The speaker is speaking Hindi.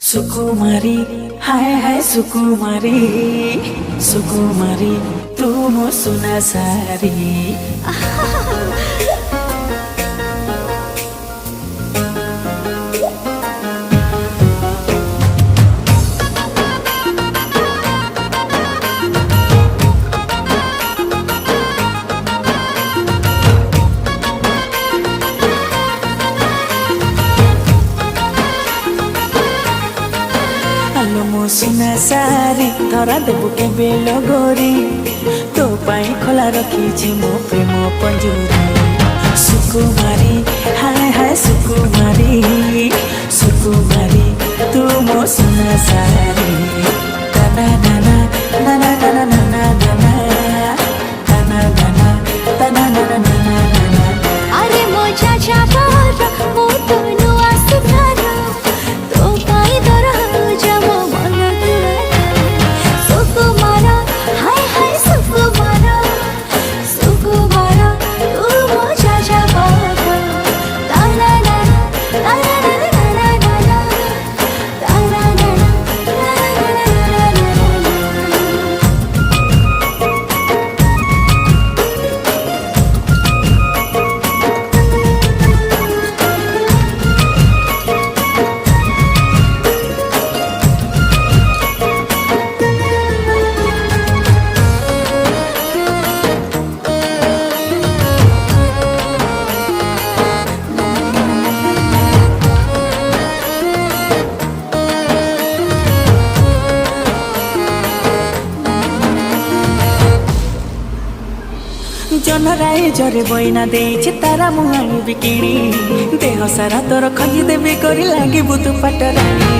सुकुमारी हाय हाय सुकुमारी सुकुमारी तू मो सुना सारी आलो मो सुना सारी धरा देबु के बेलो गोरी तो पाई खोला रखी मो प्रेम पंजूरी सुकुमारी हाय हाय सुकुमारी सुकुमारी तू मो सुना सारी दाना दाना दाना दाना दाना दाना दाना दाना दाना दाना दाना अरे मोजा जाबार मो तनु आसुनार तो पाई दरा जमो मन दुआर सुकुमार हाय हाय सुकुमार सुकुमार तू मोजा जाबार दाना दाना दाना दाना दाना दाना दाना जनराए जरे बइना देइछे तारा मुहाई बिकिनी देह सारा तोर खजी देबे करी लागी बुतु पटरानी